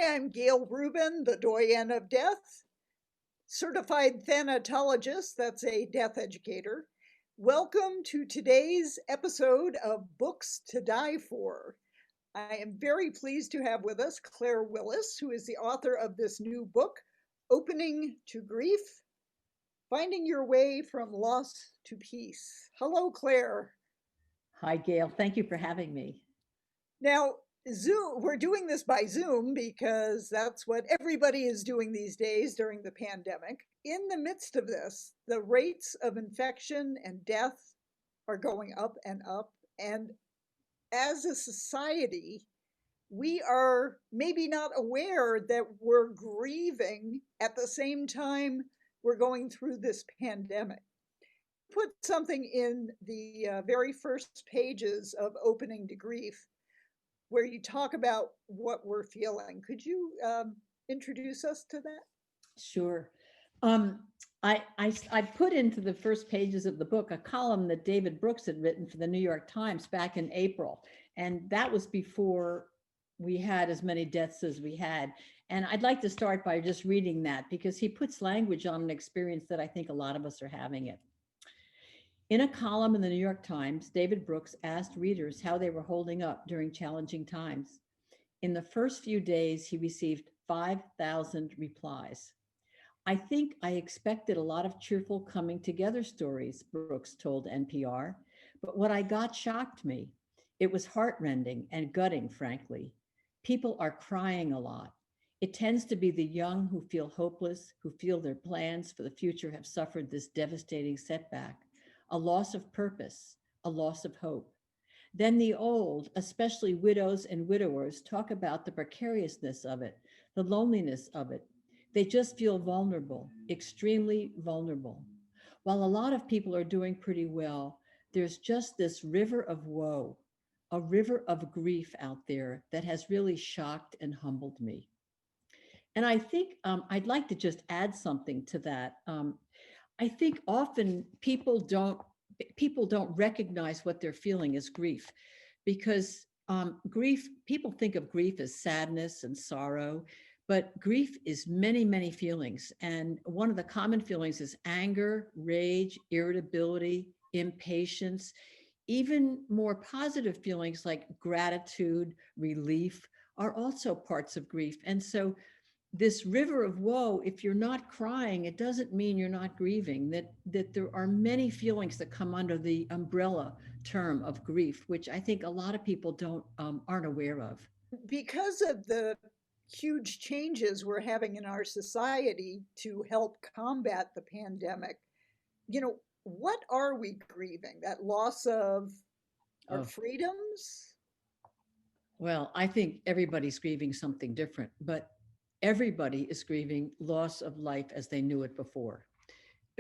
Hi, I'm Gail Rubin, the Doyenne of Death, certified Thanatologist, that's a death educator. Welcome to today's episode of Books to Die For. I am very pleased to have with us Claire Willis, who is the author of this new book, Opening to Grief, Finding Your Way from Loss to Peace. Hello, Claire. Hi, Gail. Thank you for having me. Now, Zoom, we're doing this by Zoom because that's what everybody is doing these days during the pandemic. In the midst of this, the rates of infection and death are going up and up. And as a society, we are maybe not aware that we're grieving at the same time we're going through this pandemic. Put something in the very first pages of Opening to Grief where you talk about what we're feeling. Could you introduce us to that? Sure. Um, I put into the first pages of the book a column that David Brooks had written for the New York Times back in April. And that was before we had as many deaths as we had. And I'd like to start by just reading that because he puts language on an experience that I think a lot of us are having it. In a column in the New York Times, David Brooks asked readers how they were holding up during challenging times. In the first few days, he received 5,000 replies. I think I expected a lot of cheerful coming together stories, Brooks told NPR, but what I got shocked me. It was heartrending and gutting, frankly. People are crying a lot. It tends to be the young who feel hopeless, who feel their plans for the future have suffered this devastating setback, a loss of purpose, a loss of hope. Then the old, especially widows and widowers, talk about the precariousness of it, the loneliness of it. They just feel vulnerable, extremely vulnerable. While a lot of people are doing pretty well, there's just this river of woe, a river of grief out there that has really shocked and humbled me. And I think I'd like to just add something to that. I think often people don't recognize what they're feeling as grief because grief, people think of grief as sadness and sorrow, but grief is many, many feelings. And one of the common feelings is anger, rage, irritability, impatience, even more positive feelings like gratitude, relief are also parts of grief. And so this river of woe, if you're not crying, it doesn't mean you're not grieving, that there are many feelings that come under the umbrella term of grief, which I think a lot of people aren't aware of. Because of the huge changes we're having in our society to help combat the pandemic, what are we grieving? That loss of our Oh, freedoms? well, I think everybody's grieving something different, but everybody is grieving loss of life as they knew it before.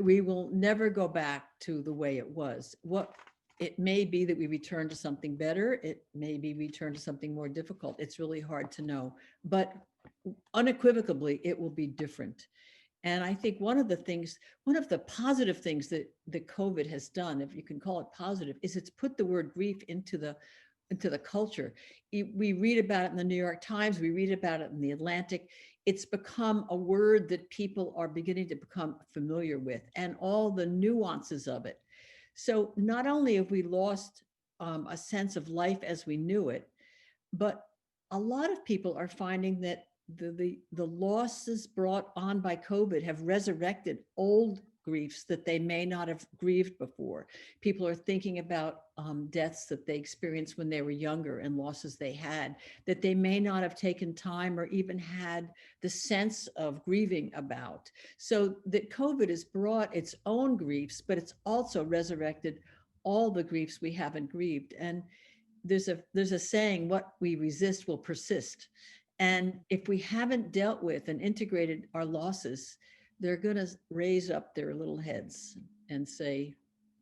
We will never go back to the way it was. What it may be that we return to something better. It may be return to something more difficult. It's really hard to know, but unequivocally, it will be different. And I think one of the positive things that the COVID has done, if you can call it positive, is it's put the word grief into the culture. We read about it in the New York Times, we read about it in the Atlantic. It's become a word that people are beginning to become familiar with and all the nuances of it. So not only have we lost a sense of life as we knew it, but a lot of people are finding that the losses brought on by COVID have resurrected old griefs that they may not have grieved before. People are thinking about deaths that they experienced when they were younger and losses they had that they may not have taken time or even had the sense of grieving about. So that COVID has brought its own griefs, but it's also resurrected all the griefs we haven't grieved. And there's a saying, what we resist will persist. And if we haven't dealt with and integrated our losses, they're going to raise up their little heads and say,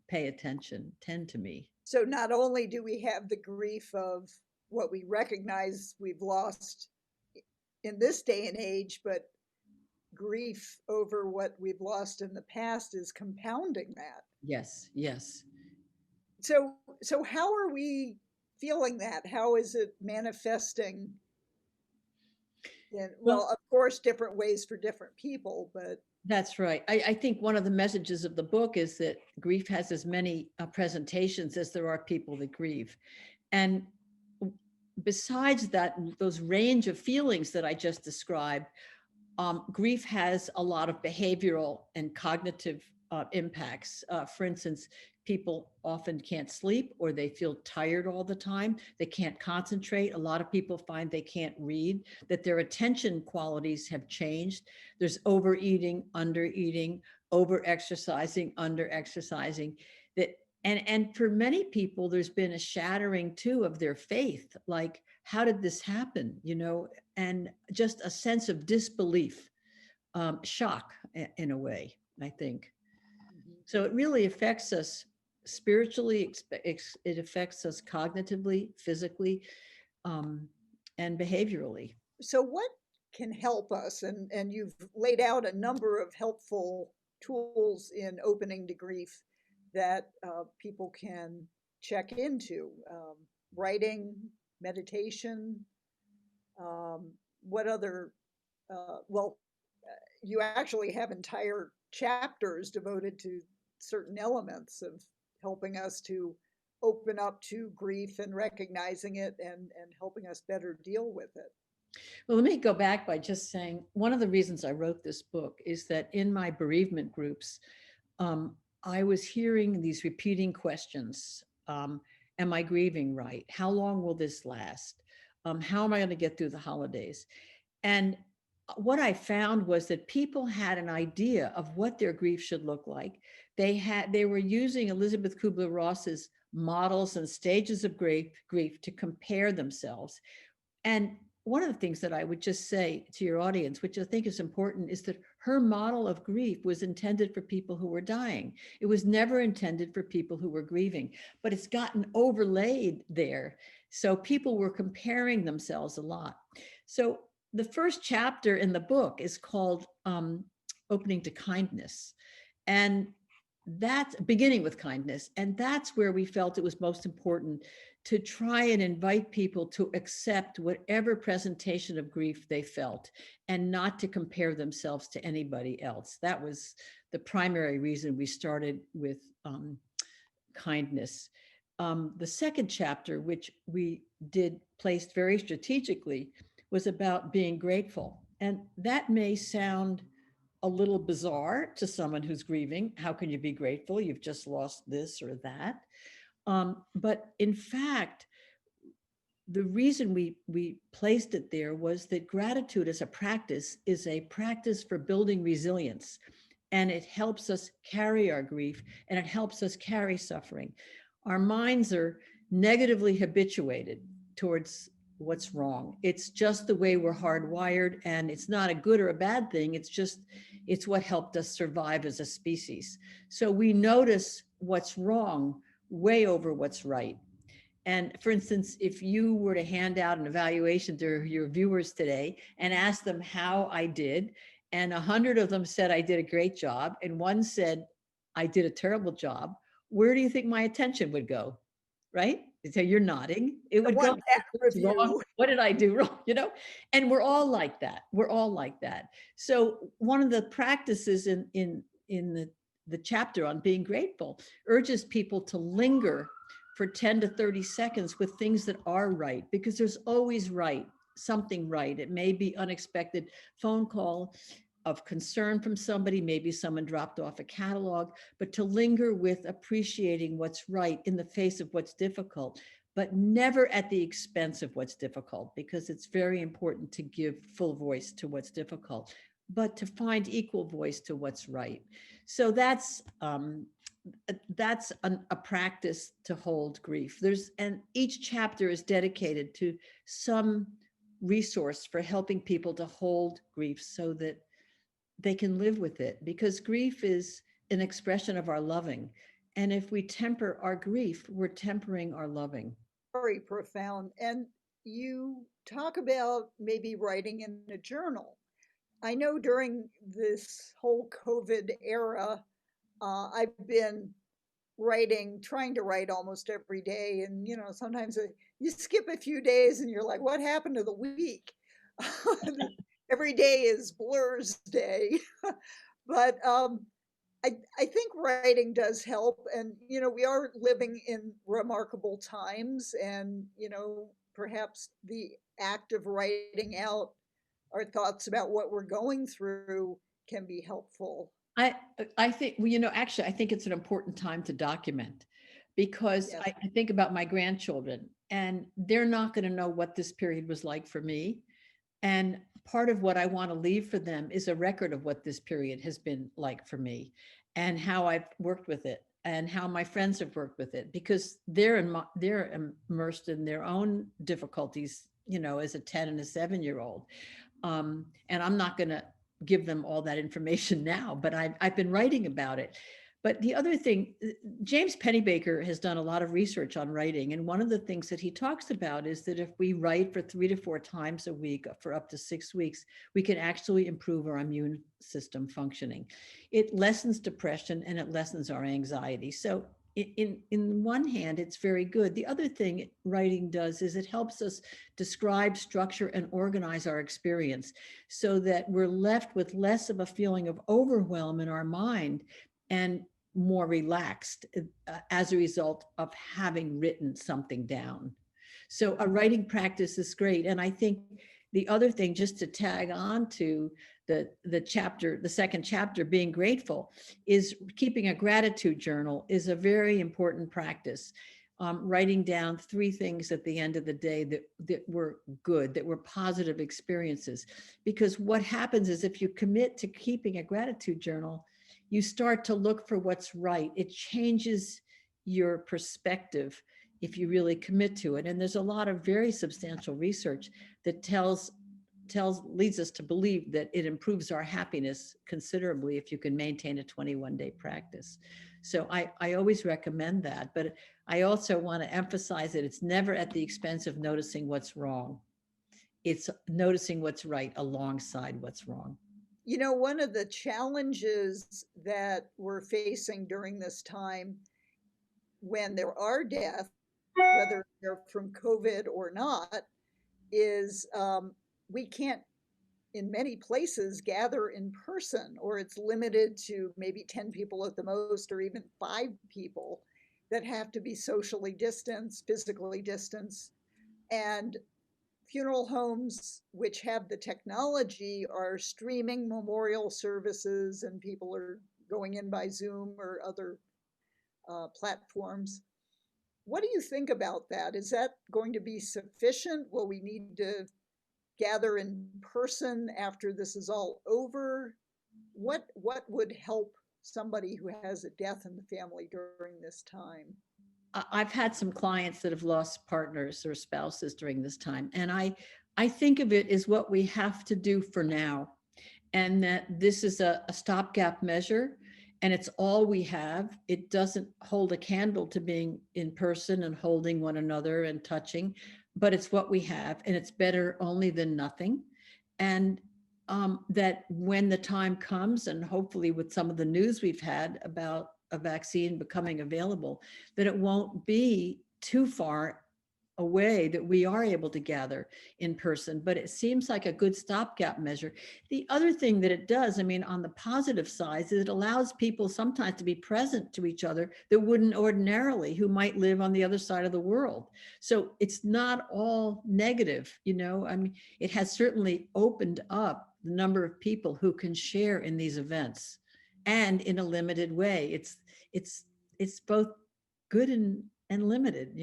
pay attention, tend to me. So not only do we have the grief of what we recognize we've lost in this day and age, but grief over what we've lost in the past is compounding that. Yes, yes. So how are we feeling that? How is it manifesting And Well, well, of course, different ways for different people, but that's right. I think one of the messages of the book is that grief has as many presentations as there are people that grieve. And besides that, those range of feelings that I just described, grief has a lot of behavioral and cognitive impacts. For instance, people often can't sleep or they feel tired all the time. They can't concentrate. A lot of people find they can't read, that their attention qualities have changed. There's overeating, undereating, over exercising, under exercising. That and for many people, there's been a shattering too of their faith. Like, how did this happen? And just a sense of disbelief, shock in a way, I think. mhm. So it really affects us spiritually, it affects us cognitively, physically, um, and behaviorally. So what can help us? And you've laid out a number of helpful tools in opening to grief that people can check into. Writing, meditation, what other, well, you actually have entire chapters devoted to certain elements of helping us to open up to grief and recognizing it and helping us better deal with it. Well, let me go back by just saying one of the reasons I wrote this book is that in my bereavement groups, um, I was hearing these repeating questions. Am I grieving right? How long will this last? How am I going to get through the holidays? And what I found was that people had an idea of what their grief should look like. They were using Elizabeth Kubler-Ross's models and stages of grief to compare themselves. And one of the things that I would just say to your audience, which I think is important, is that her model of grief was intended for people who were dying. It was never intended for people who were grieving, but it's gotten overlaid there. So people were comparing themselves a lot. So the first chapter in the book is called Opening to Kindness. And that's beginning with kindness. And that's where we felt it was most important to try and invite people to accept whatever presentation of grief they felt and not to compare themselves to anybody else. That was the primary reason we started with kindness. The second chapter, which we did placed very strategically, was about being grateful. And that may sound a little bizarre to someone who's grieving. How can you be grateful? You've just lost this or that. But in fact, the reason we placed it there was that gratitude as a practice is a practice for building resilience. And it helps us carry our grief and it helps us carry suffering. Our minds are negatively habituated towards what's wrong. It's just the way we're hardwired, and it's not a good or a bad thing. It's what helped us survive as a species. So we notice what's wrong way over what's right. And for instance, if you were to hand out an evaluation to your viewers today and ask them how I did, and 100 of them said I did a great job, and one said I did a terrible job, where do you think my attention would go? Right? So you're nodding. It The would go, one bad what's wrong? review. What did I do wrong? And we're all like that. We're all like that. So one of the practices in the chapter on being grateful urges people to linger for 10 to 30 seconds with things that are right, because there's always something right. It may be unexpected phone call of concern from somebody, maybe someone dropped off a catalog, but to linger with appreciating what's right in the face of what's difficult, but never at the expense of what's difficult, because it's very important to give full voice to what's difficult, but to find equal voice to what's right. So that's a practice to hold grief. And each chapter is dedicated to some resource for helping people to hold grief so that they can live with it, because grief is an expression of our loving. And if we temper our grief, we're tempering our loving. Very profound. And you talk about maybe writing in a journal. I know during this whole COVID era, I've been trying to write almost every day. And, sometimes you skip a few days and you're like, what happened to the week? every day is Blur's day. But I think writing does help. And, we are living in remarkable times. And, perhaps the act of writing out our thoughts about what we're going through can be helpful. I I think, well, actually, I think it's an important time to document because Yes. I think about my grandchildren and they're not going to know what this period was like for me. And part of what I want to leave for them is a record of what this period has been like for me and how I've worked with it and how my friends have worked with it because they're immersed in their own difficulties, as a 10 and a 7-year-old. And I'm not going to give them all that information now, but I've been writing about it. But the other thing, James Pennebaker has done a lot of research on writing. And one of the things that he talks about is that if we write for 3 to 4 times a week for up to 6 weeks, we can actually improve our immune system functioning. It lessens depression and it lessens our anxiety. So in one hand, it's very good. The other thing writing does is it helps us describe, structure, and organize our experience so that we're left with less of a feeling of overwhelm in our mind and more relaxed as a result of having written something down. So a writing practice is great. And I think the other thing, just to tag on to the second chapter, being grateful, is keeping a gratitude journal is a very important practice. Writing down 3 things at the end of the day that were good, that were positive experiences. Because what happens is if you commit to keeping a gratitude journal, you start to look for what's right. It changes your perspective if you really commit to it. And there's a lot of very substantial research that leads us to believe that it improves our happiness considerably if you can maintain a 21-day practice. So I always recommend that, but I also want to emphasize that it's never at the expense of noticing what's wrong. It's noticing what's right alongside what's wrong. One of the challenges that we're facing during this time when there are deaths, whether they're from COVID or not, is we can't, in many places, gather in person, or it's limited to maybe 10 people at the most, or even 5 people that have to be socially distanced, physically distanced. And funeral homes, which have the technology, are streaming memorial services, and people are going in by Zoom or other platforms. What do you think about that? Is that going to be sufficient? Will we need to gather in person after this is all over? What would help somebody who has a death in the family during this time? I've had some clients that have lost partners or spouses during this time. And I think of it as what we have to do for now. And that this is a stopgap measure and it's all we have. It doesn't hold a candle to being in person and holding one another and touching, but it's what we have and it's better only than nothing. And that when the time comes, and hopefully with some of the news we've had about a vaccine becoming available, that it won't be too far away that we are able to gather in person, but it seems like a good stopgap measure. The other thing that it does, I mean, on the positive side, is it allows people sometimes to be present to each other that wouldn't ordinarily, who might live on the other side of the world. So it's not all negative, I mean, it has certainly opened up the number of people who can share in these events and in a limited way. It's both good and limited.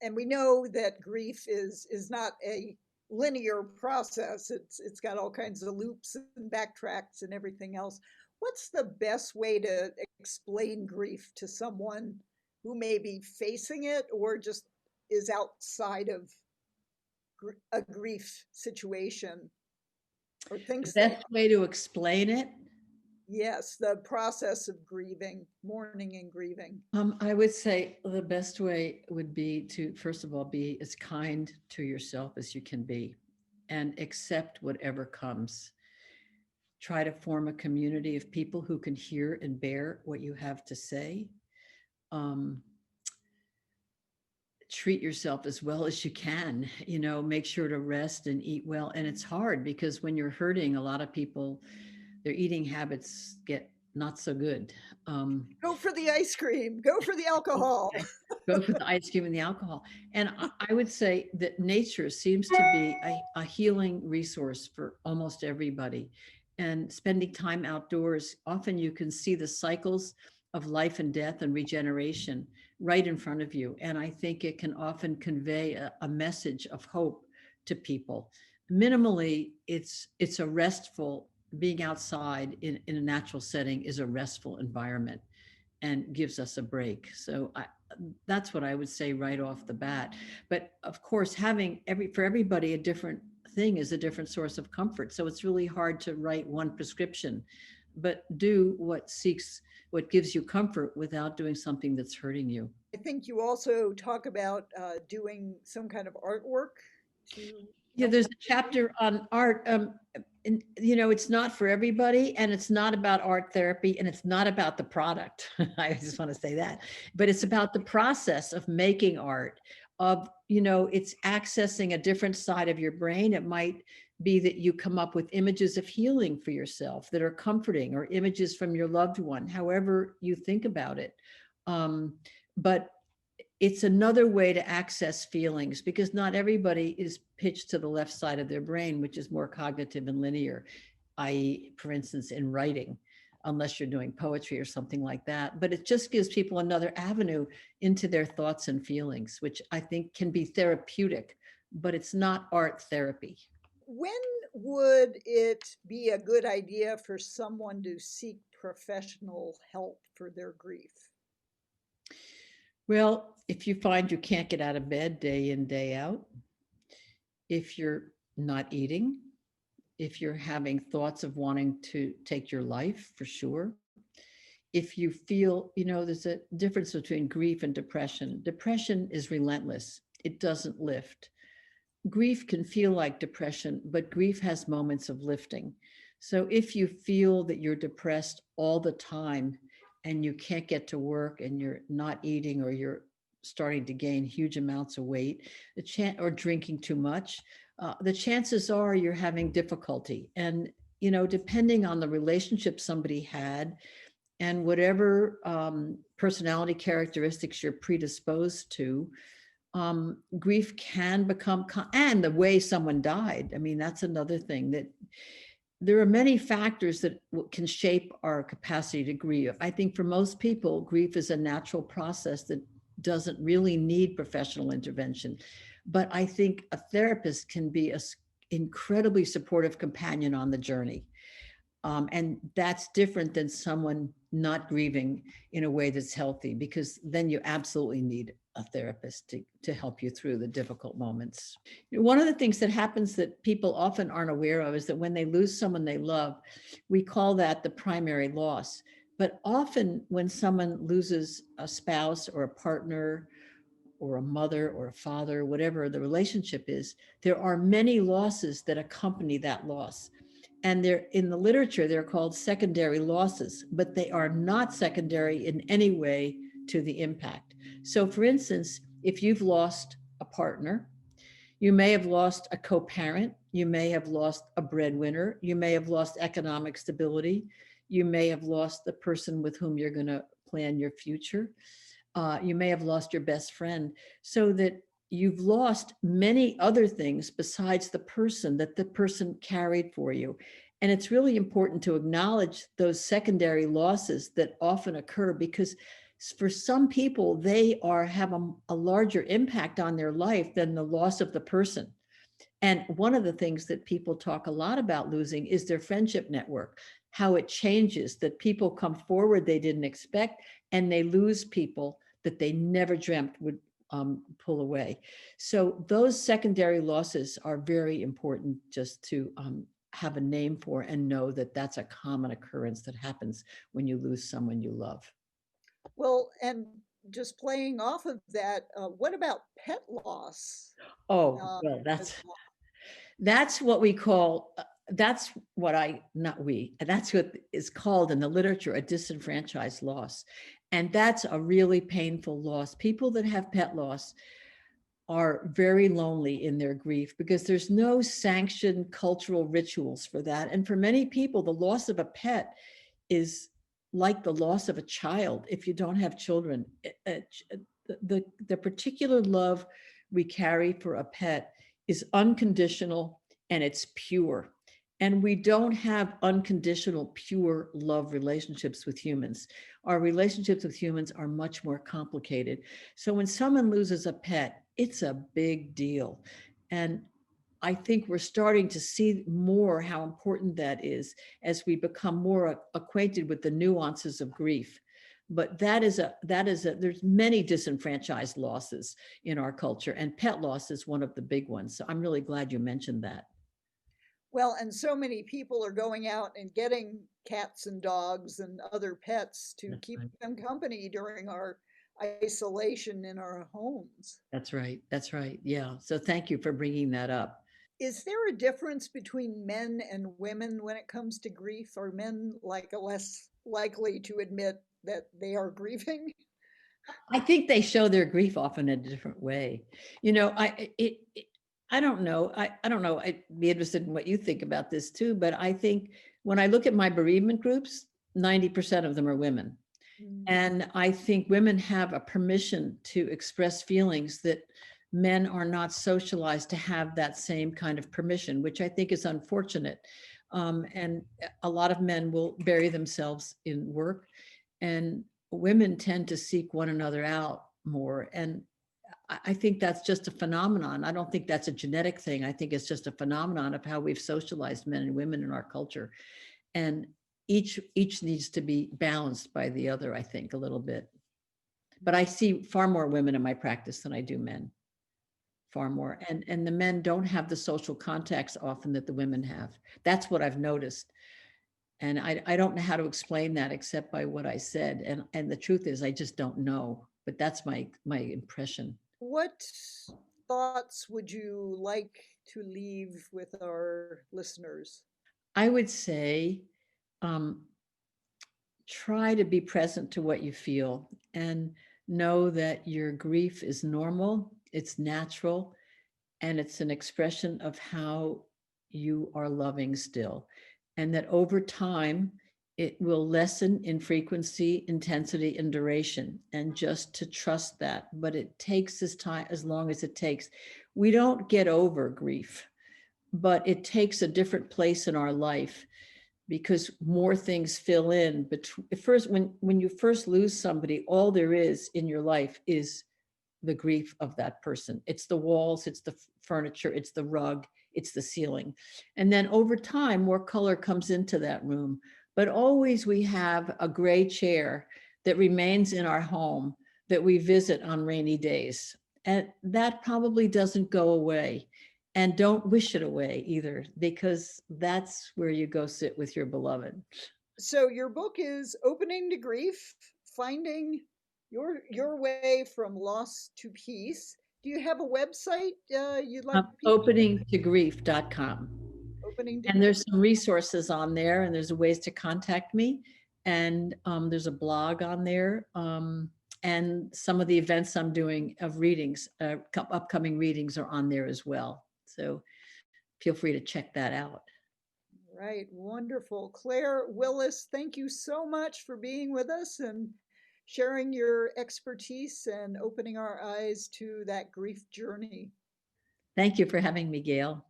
And we know that grief is not a linear process. It's got all kinds of loops and backtracks and everything else. What's the best way to explain grief to someone who may be facing it or just is outside of a grief situation or The thinks they best way to explain it, Yes, the process of grieving, mourning and grieving. I would say the best way would be to, first of all, be as kind to yourself as you can be and accept whatever comes. Try to form a community of people who can hear and bear what you have to say. Um, treat yourself as well as you can, make sure to rest and eat well. And it's hard because when you're hurting, a lot of people, their eating habits get not so good. Go for the ice cream, go for the alcohol. Go for the ice cream and the alcohol. And I would say that nature seems to be a healing resource for almost everybody. And spending time outdoors, often you can see the cycles of life and death and regeneration right in front of you. And I think it can often convey a message of hope to people. Minimally, it's a restful, being outside in a natural setting is a restful environment and gives us a break. So that's what I would say right off the bat. But of course, having for everybody a different thing is a different source of comfort. So it's really hard to write one prescription, but do what gives you comfort without doing something that's hurting you. I think you also talk about doing some kind of artwork to Yeah, there's a chapter on art. And, it's not for everybody, and it's not about art therapy, and it's not about the product. I just want to say that, but it's about the process of making art. It's accessing a different side of your brain. It might be that you come up with images of healing for yourself that are comforting, or images from your loved one, however you think about it. But it's another way to access feelings, because not everybody is pitched to the left side of their brain, which is more cognitive and linear, i.e., for instance, in writing, unless you're doing poetry or something like that. But it just gives people another avenue into their thoughts and feelings, which I think can be therapeutic, but it's not art therapy. When would it be a good idea for someone to seek professional help for their grief? Well, if you find you can't get out of bed day in, day out, if you're not eating, if you're having thoughts of wanting to take your life, for sure. If you feel, there's a difference between grief and depression. Depression is relentless. It doesn't lift. Grief can feel like depression, but grief has moments of lifting. So if you feel that you're depressed all the time, and you can't get to work, and you're not eating, or you're starting to gain huge amounts of weight, or drinking too much, the chances are you're having difficulty. And, depending on the relationship somebody had and whatever personality characteristics you're predisposed to, grief can become, and the way someone died. I mean, that's another thing, that there are many factors that can shape our capacity to grieve. I think for most people, grief is a natural process that doesn't really need professional intervention. But I think a therapist can be an incredibly supportive companion on the journey. And that's different than someone not grieving in a way that's healthy, because then you absolutely need a therapist to help you through the difficult moments. One of the things that happens that people often aren't aware of is that when they lose someone they love, we call that the primary loss. But often when someone loses a spouse or a partner or a mother or a father, whatever the relationship is, there are many losses that accompany that loss. And they're in the literature, they're called secondary losses, but they are not secondary in any way to the impact. So for instance, if you've lost a partner, you may have lost a co-parent, you may have lost a breadwinner, you may have lost economic stability, you may have lost the person with whom you're going to plan your future, you may have lost your best friend, so that you've lost many other things besides the person that the person carried for you. And it's really important to acknowledge those secondary losses that often occur, because for some people, they have a larger impact on their life than the loss of the person. And one of the things that people talk a lot about losing is their friendship network, how it changes, that people come forward they didn't expect, and they lose people that they never dreamt would pull away. So those secondary losses are very important just to have a name for, and know that that's a common occurrence that happens when you lose someone you love. Well, and just playing off of that, what about pet loss? Oh, well, that's what we call, that's what that's what is called in the literature a disenfranchised loss. And that's a really painful loss. People that have pet loss are very lonely in their grief because there's no sanctioned cultural rituals for that. And for many people, the loss of a pet is like the loss of a child if you don't have children. The particular love we carry for a pet is unconditional and it's pure. And we don't have unconditional, pure love relationships with humans. Our relationships with humans are much more complicated. So when someone loses a pet, it's a big deal. And I think we're starting to see more how important that is as we become more acquainted with the nuances of grief. But there's many disenfranchised losses in our culture, and pet loss is one of the big ones. So I'm really glad you mentioned that. Well, and so many people are going out and getting cats and dogs and other pets to That's keep right. them company during our isolation in our homes. That's right. That's right. Yeah. So thank you for bringing that up. Is there a difference between men and women when it comes to grief? Are men like less likely to admit that they are grieving? I think they show their grief often in a different way. You know, I don't know. I don't know. I'd be interested in what you think about this too. But I think when I look at my bereavement groups, 90% of them are women. Mm. And I think women have a permission to express feelings that men are not socialized to have that same kind of permission, which I think is unfortunate. And a lot of men will bury themselves in work, and women tend to seek one another out more. And I think that's just a phenomenon. I don't think that's a genetic thing. I think it's just a phenomenon of how we've socialized men and women in our culture. And each needs to be balanced by the other, I think, a little bit. But I see far more women in my practice than I do men, far more. And the men don't have the social contacts often that the women have. That's what I've noticed. And I don't know how to explain that except by what I said. And the truth is I just don't know. But that's my impression. What thoughts would you like to leave with our listeners? I would say um, try to be present to what you feel and know that your grief is normal, it's natural, and it's an expression of how you are loving still. And that over time, it will lessen in frequency, intensity, and duration, and just to trust that. But it takes this time, as long as it takes. We don't get over grief, but it takes a different place in our life because more things fill in. But first, when you first lose somebody, all there is in your life is the grief of that person. It's the walls, it's the furniture, it's the rug, it's the ceiling. And then over time, more color comes into that room. But always we have a gray chair that remains in our home that we visit on rainy days. And that probably doesn't go away. And don't wish it away either, because that's where you go sit with your beloved. So your book is Opening to Grief, Finding Your Way from Loss to Peace. Do you have a website you'd like people to Openingtogrief.com. opening to And grief? there's some resources on there, and there's ways to contact me. And there's a blog on there, and some of the events I'm doing of readings, upcoming readings are on there as well. So feel free to check that out. Right, wonderful. Claire Willis, thank you so much for being with us and sharing your expertise and opening our eyes to that grief journey. Thank you for having me, Gail.